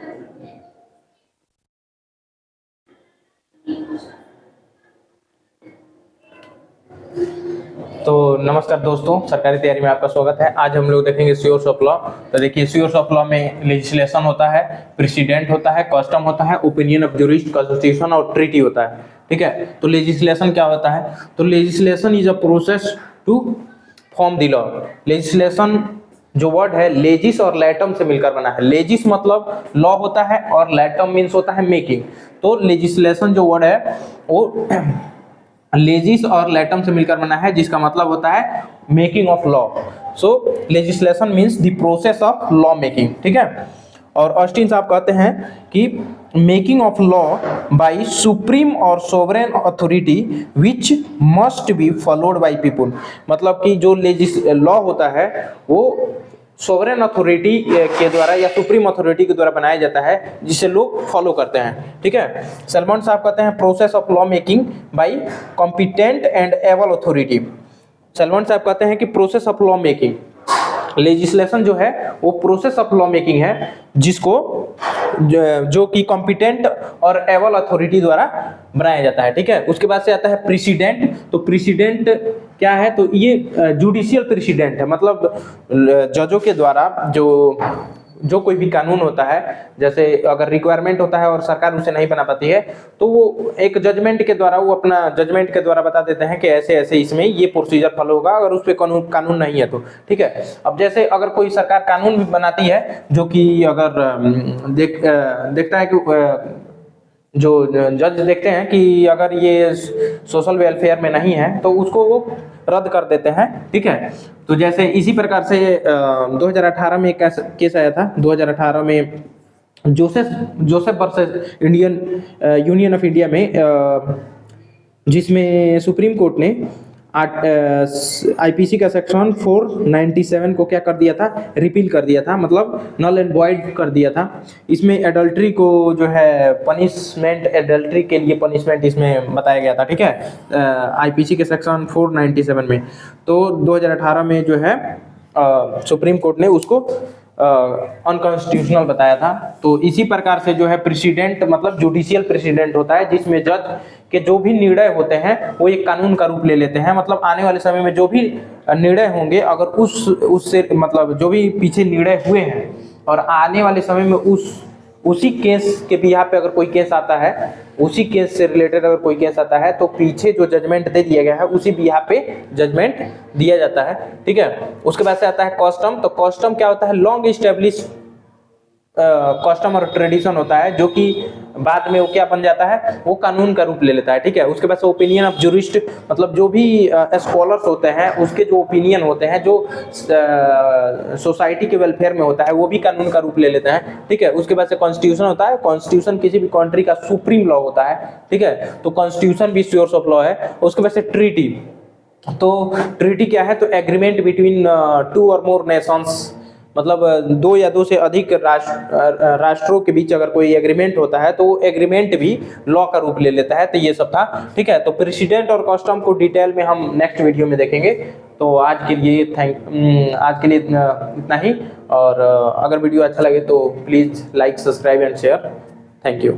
तो नमस्कार दोस्तों, सरकारी तैयारी में आपका स्वागत है। आज हम लोग देखेंगे सोर्स ऑफ लॉ। तो देखिए, सोर्स ऑफ लॉ में लेजिस्लेशन होता है, प्रेसिडेंट होता है, कस्टम होता है, ओपिनियन ऑफ ज्यूरिस्ट, कॉन्स्टिट्यूशन और ट्रीटी होता है। ठीक है, तो लेजिस्लेशन क्या होता है? तो legislation is a process to form the law. Legislation जो वर्ड है लेजिस और लैटम से मिलकर बना है। लेजिस मतलब लॉ होता है और लैटम मीन्स होता है मेकिंग। तो लेजिस्लेशन जो वर्ड है वो लेजिस और लैटम से मिलकर बना है, जिसका मतलब होता है making of law. So legislation means the process of law making. ठीक है, और ऑस्टिन साहब कहते हैं कि making of law by supreme और sovereign authority which must be followed by people. मतलब कि जो लॉ होता है वो सोवरेन अथॉरिटी के द्वारा या सुप्रीम अथॉरिटी के द्वारा बनाया जाता है, जिसे लोग फॉलो करते हैं। ठीक है, सलमान साहब कहते हैं process of law making bye competent and able authority. Salman साहब कहते हैं कि process of law making, legislation जो है वो प्रोसेस ऑफ लॉ मेकिंग है, जिसको जो कि कॉम्पिटेंट और एबल अथॉरिटी द्वारा बनाया जाता है। ठीक है, उसके बाद से आता है प्रेसिडेंट। तो प्रेसिडेंट क्या है? तो ये जुडिशियल प्रेसिडेंट है, मतलब जजों के द्वारा जो कोई भी कानून होता है, जैसे अगर रिक्वायरमेंट होता है और सरकार उसे नहीं बना पाती है, तो वो एक जजमेंट के द्वारा, वो अपना जजमेंट के द्वारा बता देते हैं कि ऐसे ऐसे इसमें ये प्रोसीजर फॉलो होगा, अगर उस पर कानून नहीं है तो। ठीक है, अब जैसे अगर कोई सरकार कानून भी बनाती है, जो कि अगर देखता है कि जो जज देखते हैं कि अगर ये सोशल वेलफेयर में नहीं है तो उसको वो रद्द कर देते हैं। ठीक है, तो जैसे इसी प्रकार से 2018 में एक केस आया था। 2018 में Joseph versus Indian union of India में, जिसमें सुप्रीम कोर्ट ने आईपीसी का सेक्शन 497 को क्या कर दिया था? रिपील कर दिया था, मतलब नल एंड वॉइड कर दिया था। इसमें एडल्ट्री को जो है पनिशमेंट, एडल्ट्री के लिए पनिशमेंट इसमें बताया गया था। ठीक है, आईपीसी के सेक्शन 497 में। तो 2018 में जो है सुप्रीम कोर्ट ने उसको अनकॉन्स्टिट्यूशनल बताया था। तो इसी प्रकार से जो है प्रेसिडेंट मतलब जुडिशियल प्रेसिडेंट होता है, जिसमें जज के जो भी निर्णय होते हैं वो एक कानून का रूप ले लेते हैं। मतलब आने वाले समय में जो भी निर्णय होंगे, अगर उससे मतलब जो भी पीछे निर्णय हुए हैं और आने वाले समय में उसी केस के बिहाफ पे अगर कोई केस आता है, उसी केस से रिलेटेड अगर कोई केस आता है, तो पीछे जो जजमेंट दे दिया गया है उसी बिहाफ पे जजमेंट दिया जाता है। ठीक है, उसके बाद से आता है कस्टम। तो कस्टम क्या होता है? लॉन्ग एस्टेब्लिश कस्टम और ट्रेडिशन होता है, जो कि बाद में वो क्या बन जाता है? वो कानून का रूप ले लेता है। ठीक है, उसके बाद से ओपिनियन ऑफ ज्यूरिस्ट, मतलब जो भी स्कॉलर्स होते हैं उसके जो ओपिनियन होते हैं, जो सोसाइटी के वेलफेयर में होता है, वो भी कानून का रूप ले लेते हैं। ठीक है, उसके बाद से कॉन्स्टिट्यूशन होता है। कॉन्स्टिट्यूशन किसी भी कंट्री का सुप्रीम लॉ होता है। ठीक है, तो कॉन्स्टिट्यूशन भी सोर्स ऑफ लॉ है। उसके बाद से ट्रीटी। तो ट्रीटी क्या है? तो एग्रीमेंट बिटवीन 2 और मोर नेशंस, मतलब 2 या 2 से अधिक राष्ट्रों के बीच अगर कोई एग्रीमेंट होता है तो वो एग्रीमेंट भी लॉ का रूप ले लेता है। तो ये सब था। ठीक है, तो प्रेसिडेंट और कस्टम को डिटेल में हम नेक्स्ट वीडियो में देखेंगे। तो आज के लिए इतना ही। और अगर वीडियो अच्छा लगे तो please like, subscribe and share. Thank you.